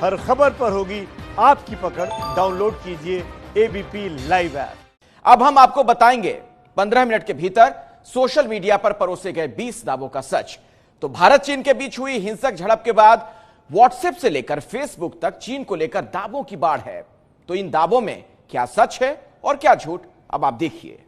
हर खबर पर होगी आपकी पकड़। डाउनलोड कीजिए एबीपी लाइव ऐप। अब हम आपको बताएंगे 15 मिनट के भीतर सोशल मीडिया पर परोसे गए 20 दावों का सच। तो भारत चीन के बीच हुई हिंसक झड़प के बाद व्हाट्सएप से लेकर फेसबुक तक चीन को लेकर दावों की बाढ़ है। तो इन दावों में क्या सच है और क्या झूठ, अब आप देखिए।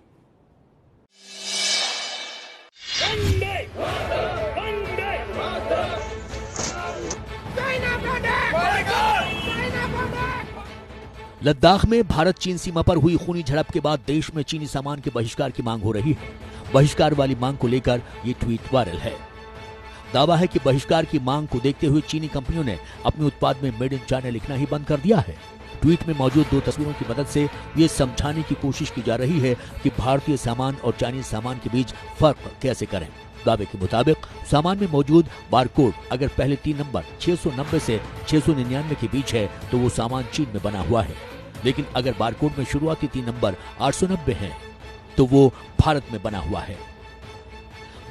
लद्दाख में भारत चीन सीमा पर हुई खूनी झड़प के बाद देश में चीनी सामान के बहिष्कार की मांग हो रही है। बहिष्कार वाली मांग को लेकर ये ट्वीट वायरल है। दावा है कि बहिष्कार की मांग को देखते हुए चीनी कंपनियों ने अपने उत्पाद में मेड इन चाइना लिखना ही बंद कर दिया है। ट्वीट में मौजूद 2 तस्वीरों की मदद से ये समझाने की कोशिश की जा रही है कि भारतीय सामान और चाइनीज सामान के बीच फर्क कैसे करें। दावे के मुताबिक सामान में मौजूद बारकोड अगर पहले 3 नंबर 690 से 699 के बीच है तो वो सामान चीन में बना हुआ है, लेकिन अगर बारकोड में शुरुआती 3 नंबर 890 हैं तो वो भारत में बना हुआ है।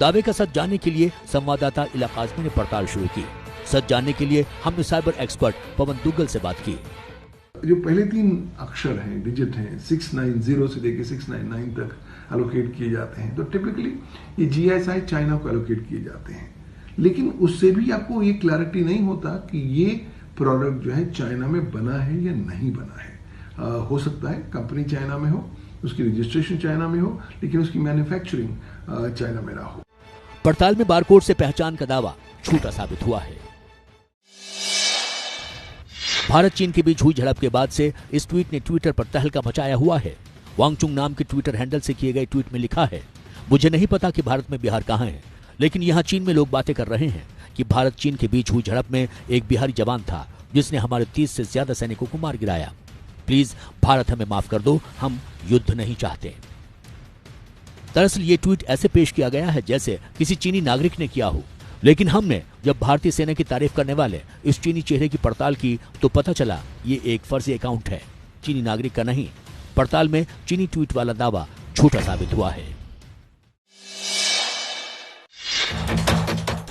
दावे का सच जानने के लिए संवाददाता इलाका आजमी ने पड़ताल शुरू की। सच जानने के लिए हमने साइबर एक्सपर्ट पवन दुग्गल से बात की। जो पहले 3 अक्षर हैं, डिजिट हैं, 690 से लेकर 699 तक एलोकेट किए जाते हैं, तो टिपिकली ये जीएसआई चाइना को एलोकेट किए जाते हैं। लेकिन उससे भी आपको ये क्लैरिटी नहीं होता कि ये प्रोडक्ट जो है चाइना में बना है या नहीं बना है। हो सकता है कंपनी चाइना में हो, उसकी रजिस्ट्रेशन चाइना में हो, लेकिन उसकी मैन्युफैक्चरिंग चाइना में ना हो। पड़ताल में बारकोड से पहचान का दावा झूठा साबित हुआ है। भारत चीन के बीच हुई झड़प के बाद से इस ट्वीट ने ट्विटर पर तहलका मचाया हुआ है। वांगचुंग नाम के ट्विटर हैंडल से किए गए ट्वीट में लिखा है, मुझे नहीं पता कि भारत में बिहार कहाँ है, लेकिन यहाँ चीन में लोग बातें कर रहे हैं कि भारत चीन के बीच हुई झड़प में एक बिहारी जवान था जिसने हमारे 30 से ज्यादा सैनिकों को मार गिराया। प्लीज भारत हमें माफ कर दो, हम युद्ध नहीं चाहते। दरअसल ये ट्वीट ऐसे पेश किया गया है जैसे किसी चीनी नागरिक ने किया हो, लेकिन हमने जब भारतीय सेना की तारीफ करने वाले इस चीनी चेहरे की पड़ताल की तो पता चला ये एक फर्जी अकाउंट है, चीनी नागरिक का नहीं। पड़ताल में चीनी ट्वीट वाला दावा झूठा साबित हुआ है।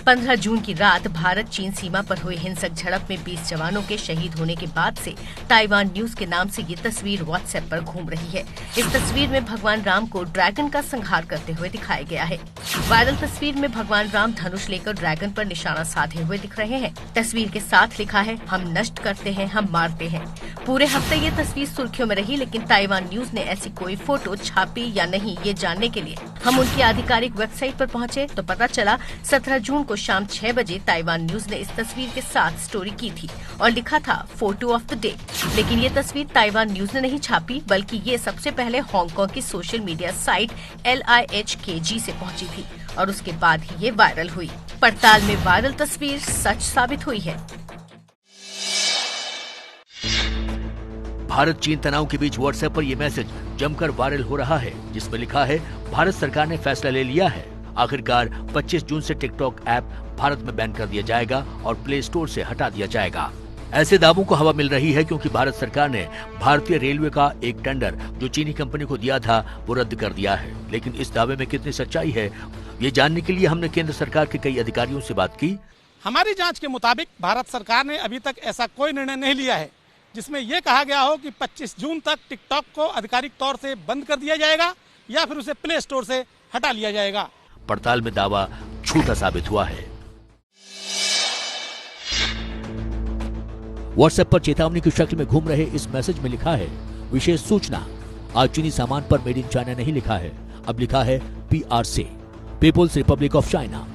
15 जून की रात भारत चीन सीमा पर हुई हिंसक झड़प में 20 जवानों के शहीद होने के बाद से ताइवान न्यूज के नाम से ये तस्वीर व्हाट्सएप पर घूम रही है। इस तस्वीर में भगवान राम को ड्रैगन का संहार करते हुए दिखाया गया है। वायरल तस्वीर में भगवान राम धनुष लेकर ड्रैगन पर निशाना साधे हुए दिख रहे हैं। तस्वीर के साथ लिखा है, हम नष्ट करते हैं, हम मारते हैं। पूरे हफ्ते ये तस्वीर सुर्खियों में रही, लेकिन ताइवान न्यूज ने ऐसी कोई फोटो छापी या नहीं, ये जानने के लिए हम उनकी आधिकारिक वेबसाइट पर पहुंचे तो पता चला 17 जून को शाम 6 बजे ताइवान न्यूज ने इस तस्वीर के साथ स्टोरी की थी और लिखा था फोटो ऑफ द डे। लेकिन ये तस्वीर ताइवान न्यूज ने नहीं छापी, बल्कि ये सबसे पहले हांगकांग की सोशल मीडिया साइट LIHKG से पहुंची थी और उसके बाद ही ये वायरल हुई। पड़ताल में वायरल तस्वीर सच साबित हुई है। भारत चीन तनाव के बीच व्हाट्सएप पर यह मैसेज जमकर वायरल हो रहा है, जिसमें लिखा है, भारत सरकार ने फैसला ले लिया है, आखिरकार 25 जून से टिकटॉक ऐप भारत में बैन कर दिया जाएगा और प्ले स्टोर से हटा दिया जाएगा। ऐसे दावों को हवा मिल रही है क्योंकि भारत सरकार ने भारतीय रेलवे का एक टेंडर जो चीनी कंपनी को दिया था वो रद्द कर दिया है। लेकिन इस दावे में कितनी सच्चाई है, ये जानने के लिए हमने केंद्र सरकार के कई अधिकारियों से बात की। हमारी जांच के मुताबिक भारत सरकार ने अभी तक ऐसा कोई निर्णय नहीं लिया है जिसमें यह कहा गया हो कि 25 जून तक टिकटॉक को आधिकारिक तौर से बंद कर दिया जाएगा या फिर उसे प्ले स्टोर से हटा लिया जाएगा। पड़ताल में दावा झूठा साबित हुआ है। व्हाट्सएप पर चेतावनी की शक्ल में घूम रहे इस मैसेज में लिखा है, विशेष सूचना, आज चीनी सामान पर मेड इन चाइना नहीं लिखा है, अब लिखा है PRC, people's republic of China.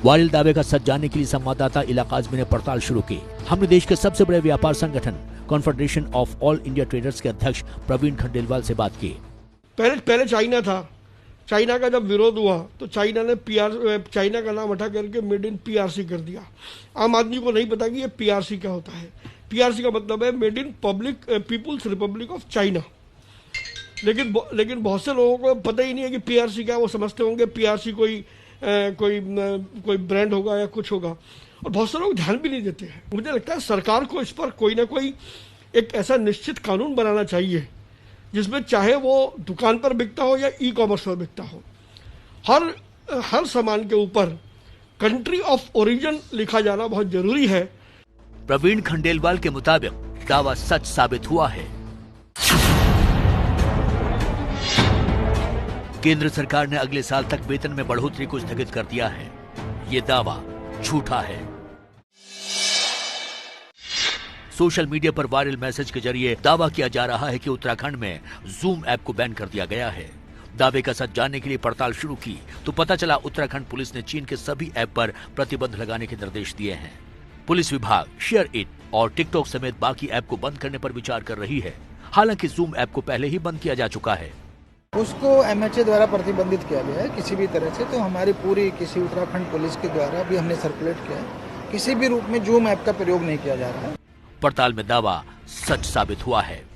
Viral दावे का सच जानने के लिए संवाददाता इलाका आजमी ने पड़ताल शुरू की। हमने देश के सबसे बड़े व्यापार संगठन confederation of all India traders के अध्यक्ष प्रवीण खंडेलवाल से बात की। पहले चाइना था, चाइना का जब विरोध हुआ तो चाइना ने चाइना का नाम हटा करके मेड इन PRC कर दिया। आम आदमी को नहीं पता कि ये PRC क्या होता है। PRC का मतलब है made in people's republic of China. लेकिन बहुत से लोगों को पता ही नहीं है कि PRC क्या है। वो समझते होंगे PRC कोई ब्रांड होगा या कुछ होगा, और बहुत से लोग ध्यान भी नहीं देते हैं। मुझे लगता है सरकार को इस पर कोई ना कोई एक ऐसा निश्चित कानून बनाना चाहिए जिसमें चाहे वो दुकान पर बिकता हो या ई-कॉमर्स पर बिकता हो, हर सामान के ऊपर कंट्री ऑफ ओरिजिन लिखा जाना बहुत जरूरी है। प्रवीण खंडेलवाल के मुताबिक दावा सच साबित हुआ है। केंद्र सरकार ने अगले साल तक वेतन में बढ़ोतरी को स्थगित कर दिया है। ये दावा झूठा है। सोशल मीडिया पर वायरल मैसेज के जरिए दावा किया जा रहा है कि उत्तराखंड में जूम ऐप को बैन कर दिया गया है। दावे का सच जानने के लिए पड़ताल शुरू की तो पता चला उत्तराखंड पुलिस ने चीन के सभी ऐप पर प्रतिबंध लगाने के निर्देश दिए हैं। पुलिस विभाग शेयर इट और टिकटॉक समेत बाकी ऐप को बंद करने पर विचार कर रही है। हालांकि जूम ऐप को पहले ही बंद किया जा चुका है। उसको MHA द्वारा प्रतिबंधित किया गया है किसी भी तरह से। तो हमारी पूरी किसी उत्तराखंड पुलिस के द्वारा भी हमने सर्कुलेट किया है, किसी भी रूप में जूम ऐप का प्रयोग नहीं किया जा रहा है। पड़ताल में दावा सच साबित हुआ है।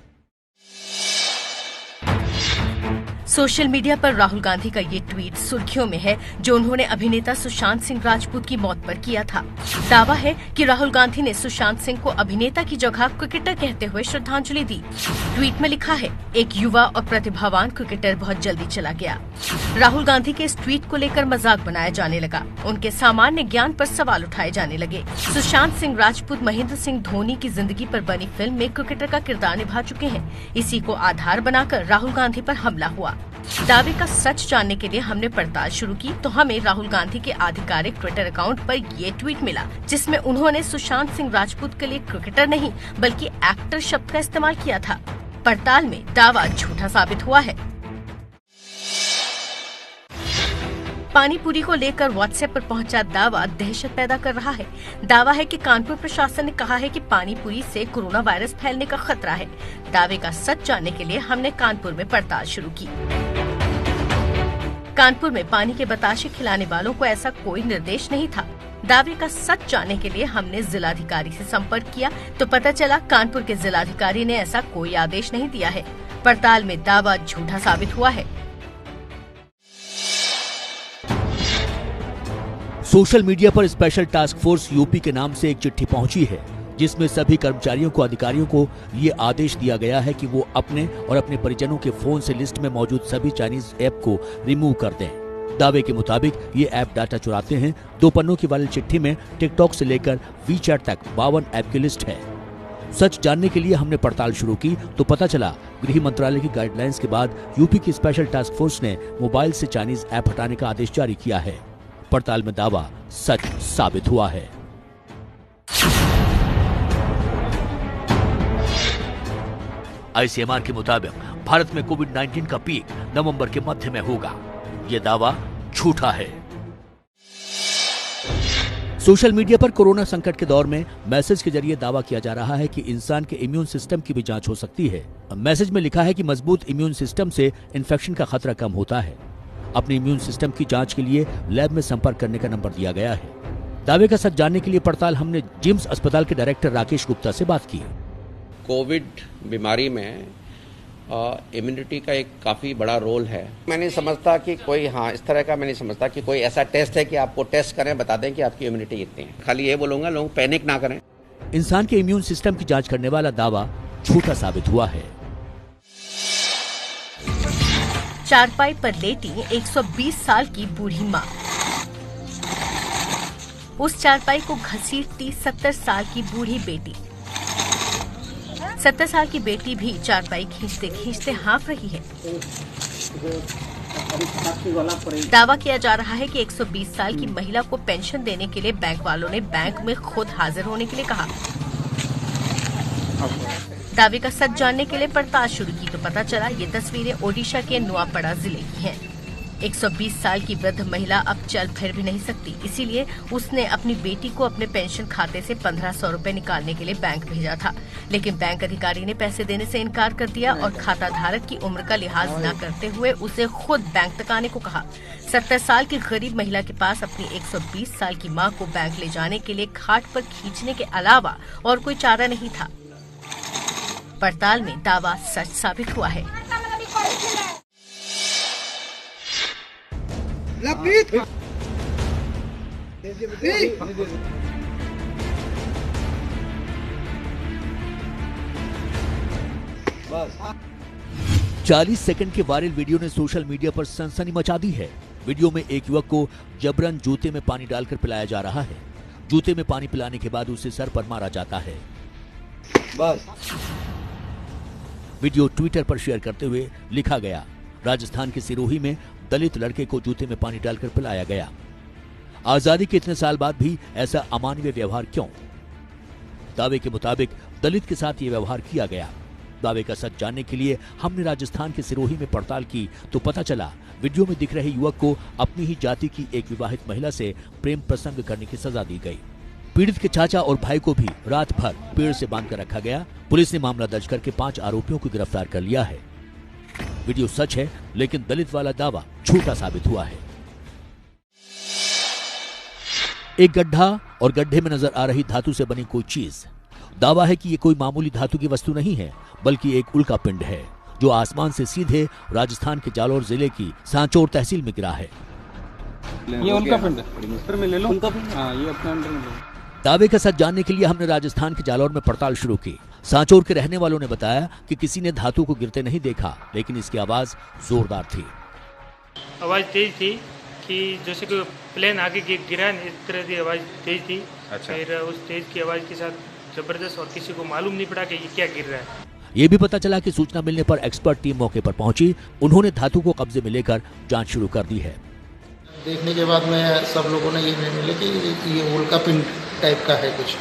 सोशल मीडिया पर राहुल गांधी का ये ट्वीट सुर्खियों में है, जो उन्होंने अभिनेता सुशांत सिंह राजपूत की मौत पर किया था। दावा है कि राहुल गांधी ने सुशांत सिंह को अभिनेता की जगह क्रिकेटर कहते हुए श्रद्धांजलि दी। ट्वीट में लिखा है, एक युवा और प्रतिभावान क्रिकेटर बहुत जल्दी चला गया। राहुल गांधी के इस ट्वीट को लेकर मजाक बनाया जाने लगा। उनके सामान्य ज्ञान पर सवाल उठाए जाने लगे। सुशांत सिंह राजपूत महेंद्र सिंह धोनी की जिंदगी पर बनी फिल्म में क्रिकेटर का किरदार निभा चुके हैं। इसी को आधार बनाकर राहुल गांधी पर हमला हुआ। दावे का सच जानने के लिए हमने पड़ताल शुरू की तो हमें राहुल गांधी के आधिकारिक ट्विटर अकाउंट पर ये ट्वीट मिला, जिसमें उन्होंने सुशांत सिंह राजपूत के लिए क्रिकेटर नहीं बल्कि एक्टर शब्द का इस्तेमाल किया था। पड़ताल में दावा झूठा साबित हुआ है। पानीपुरी को लेकर व्हाट्सएप पर पहुंचा दावा दहशत पैदा कर रहा है। दावा है कि कानपुर प्रशासन ने कहा है कि पानीपुरी से कोरोना वायरस फैलने का खतरा है। दावे का सच जानने के लिए हमने कानपुर में पड़ताल शुरू की। कानपुर में पानी के बताशे खिलाने वालों को ऐसा कोई निर्देश नहीं था। दावे का सच जानने के लिए हमने जिलाधिकारी से संपर्क किया तो पता चला कानपुर के जिलाधिकारी ने ऐसा कोई आदेश नहीं दिया है। पड़ताल में दावा झूठा साबित हुआ है। सोशल मीडिया पर स्पेशल टास्क फोर्स यूपी के नाम से एक चिट्ठी पहुंची है, जिसमें सभी कर्मचारियों को अधिकारियों को ये आदेश दिया गया है कि वो अपने और अपने परिजनों के फोन से लिस्ट में मौजूद सभी चाइनीज ऐप को रिमूव कर दें। दावे के मुताबिक ये ऐप डाटा चुराते हैं। 2 पन्नों की वाली चिट्ठी में टिकटॉक से लेकर वीचैट तक 52 ऐप की लिस्ट है। सच जानने के लिए हमने पड़ताल शुरू की तो पता चला गृह मंत्रालय की गाइडलाइंस के बाद यूपी की स्पेशल टास्क फोर्स ने मोबाइल से चाइनीज ऐप हटाने का आदेश जारी किया है। पड़ताल में दावा सच साबित हुआ है। ICMR के मुताबिक भारत में कोविड-19 का पीक नवंबर के मध्य में होगा। यह दावा झूठा है। सोशल मीडिया पर कोरोना संकट के दौर में मैसेज के जरिए दावा किया जा रहा है कि इंसान के इम्यून सिस्टम की भी जांच हो सकती है। मैसेज में लिखा है कि मजबूत इम्यून सिस्टम से इन्फेक्शन का खतरा कम होता है। अपने इम्यून सिस्टम की जांच के लिए लैब में संपर्क करने का नंबर दिया गया है। दावे का सच जानने के लिए पड़ताल हमने जिम्स अस्पताल के डायरेक्टर राकेश गुप्ता से बात की। कोविड बीमारी में इम्यूनिटी का एक काफ़ी बड़ा रोल है। मैं नहीं समझता कि कोई इस तरह का मैं नहीं समझता कि कोई ऐसा टेस्ट है कि आपको टेस्ट करें बता दें कि आपकी इम्यूनिटी कितनी है। खाली ये बोलूँगा लोग पैनिक ना करें। इंसान के इम्यून सिस्टम की जांच करने वाला दावा झूठा साबित हुआ है। चारपाई पर लेटी 120 साल की बूढ़ी माँ। उस चारपाई को घसीटती 70 साल की बूढ़ी बेटी। 70 साल की बेटी भी चारपाई खींचते खींचते हाँफ रही है। दावा किया जा रहा है कि 120 साल की महिला को पेंशन देने के लिए बैंक वालों ने बैंक में खुद हाजिर होने के लिए कहा। दावे का सच जानने के लिए पड़ताल शुरू की तो पता चला ये तस्वीरें ओडिशा के नुआपड़ा जिले की हैं। 120 साल की वृद्ध महिला अब चल फिर भी नहीं सकती, इसीलिए उसने अपनी बेटी को अपने पेंशन खाते से 1500 रुपए निकालने के लिए बैंक भेजा था, लेकिन बैंक अधिकारी ने पैसे देने से इनकार कर दिया और खाता धारक की उम्र का लिहाज न करते हुए उसे खुद बैंक तक आने को कहा। 70 साल की गरीब महिला के पास अपनी 120 साल की मां को बैंक ले जाने के लिए खाट पर खींचने के अलावा और कोई चारा नहीं था। पड़ताल में दावा सच साबित हुआ है। बस 40 सेकंड के वायरल वीडियो ने सोशल मीडिया पर सनसनी मचा दी है। वीडियो में एक युवक को जबरन जूते में पानी डालकर पिलाया जा रहा है। जूते में पानी पिलाने के बाद उसे सर पर मारा जाता है। बस वीडियो ट्विटर पर शेयर करते हुए लिखा गया, राजस्थान के सिरोही में दलित लड़के को जूते में पानी डालकर पिलाया गया। आजादी के इतने साल बाद भी ऐसा अमानवीय व्यवहार क्यों? दावे के मुताबिक दलित के साथ ये व्यवहार किया गया। दावे का सच जानने के लिए हमने राजस्थान के सिरोही में पड़ताल की तो पता चला वीडियो में दिख रहे युवक को अपनी ही जाति की एक विवाहित महिला से प्रेम प्रसंग करने की सजा दी गई। पीड़ित के चाचा और भाई को भी रात भर पेड़ से बांधकर रखा गया। पुलिस ने मामला दर्ज करके 5 आरोपियों को गिरफ्तार कर लिया है। वीडियो सच है, लेकिन दलित वाला दावा झूठा साबित हुआ है। एक गड्ढा और गड्ढे में नजर आ रही धातु से बनी कोई चीज। दावा है कि ये कोई मामूली धातु की वस्तु नहीं है, बल्कि एक उल्का पिंड है जो आसमान से सीधे राजस्थान के जालौर जिले की सांचौर तहसील में गिरा है। ये उल्का पिंड है, ले लो उल्का पिंड। हाँ, ये अपने अंदर में लो। दावे का सच जानने के लिए हमने राजस्थान के जालौर में पड़ताल शुरू की। सांचौर के रहने वालों ने बताया कि किसी ने धातु को गिरते नहीं देखा, लेकिन इसकी आवाज जोरदार थी। आवाज तेज थी कि जैसे कोई प्लेन आगे गिरा, इस तरह की आवाज तेज थी। अच्छा। फिर उस तेज की आवाज के साथ जबरदस्त, और किसी को मालूम नहीं पड़ा कि ये क्या गिर रहा है। ये भी पता चला कि सूचना मिलने पर एक्सपर्ट टीम मौके पर पहुंची। उन्होंने धातु को कब्जे में लेकर जांच शुरू कर दी है। देखने के बाद में सब लोगों ने ये मिले कि ये उल्का पिंड टाइप का है कुछ,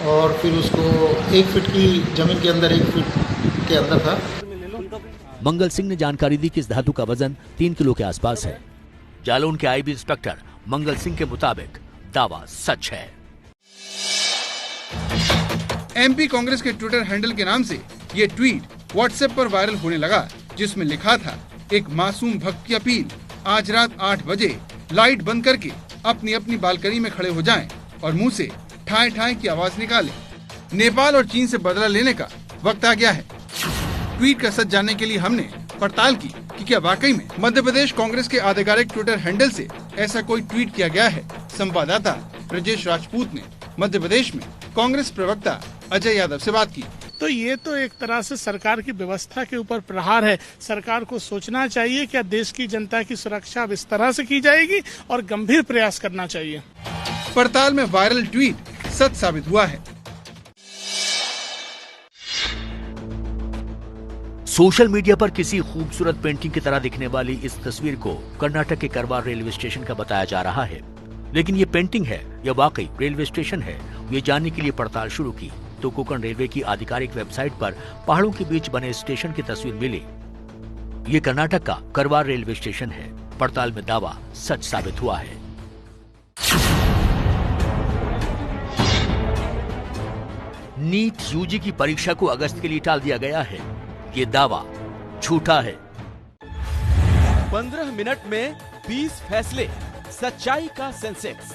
और फिर उसको 1 फीट की जमीन के अंदर 1 फीट के अंदर था। मंगल सिंह ने जानकारी दी कि इस धातु का वजन 3 किलो के आसपास है। जालौन के आईबी इंस्पेक्टर मंगल सिंह के मुताबिक दावा सच है। एमपी कांग्रेस के ट्विटर हैंडल के नाम से ये ट्वीट व्हाट्सएप पर वायरल होने लगा, जिसमें लिखा था, एक मासूम भक्त की अपील, आज रात 8 बजे लाइट बंद करके अपनी अपनी बालकनी में खड़े हो जाएं और मुंह से ठाए ठाए की आवाज निकालें। नेपाल और चीन से बदला लेने का वक्त आ गया है। ट्वीट का सच जानने के लिए हमने पड़ताल की कि क्या वाकई में मध्य प्रदेश कांग्रेस के आधिकारिक ट्विटर हैंडल से ऐसा कोई ट्वीट किया गया है। संवाददाता ब्रजेश राजपूत ने मध्य प्रदेश में कांग्रेस प्रवक्ता अजय यादव से बात की। तो ये तो एक तरह से सरकार की व्यवस्था के ऊपर प्रहार है। सरकार को सोचना चाहिए क्या देश की जनता की सुरक्षा अब इस तरह से की जाएगी, और गंभीर प्रयास करना चाहिए। पड़ताल में वायरल ट्वीट सच साबित हुआ है। सोशल मीडिया पर किसी खूबसूरत पेंटिंग की तरह दिखने वाली इस तस्वीर को कर्नाटक के करवार रेलवे स्टेशन का बताया जा रहा है, लेकिन ये पेंटिंग है या वाकई रेलवे स्टेशन है, ये जानने के लिए पड़ताल शुरू की तो कोंकण रेलवे की आधिकारिक वेबसाइट पर पहाड़ों के बीच बने स्टेशन की तस्वीर मिली। ये कर्नाटक का करवार रेलवे स्टेशन है। पड़ताल में दावा सच साबित हुआ है। नीट यूजी की परीक्षा को अगस्त के लिए टाल दिया गया है। ये दावा झूठा है। 15 मिनट में 20 फैसले, सच्चाई का सेंसेक्स।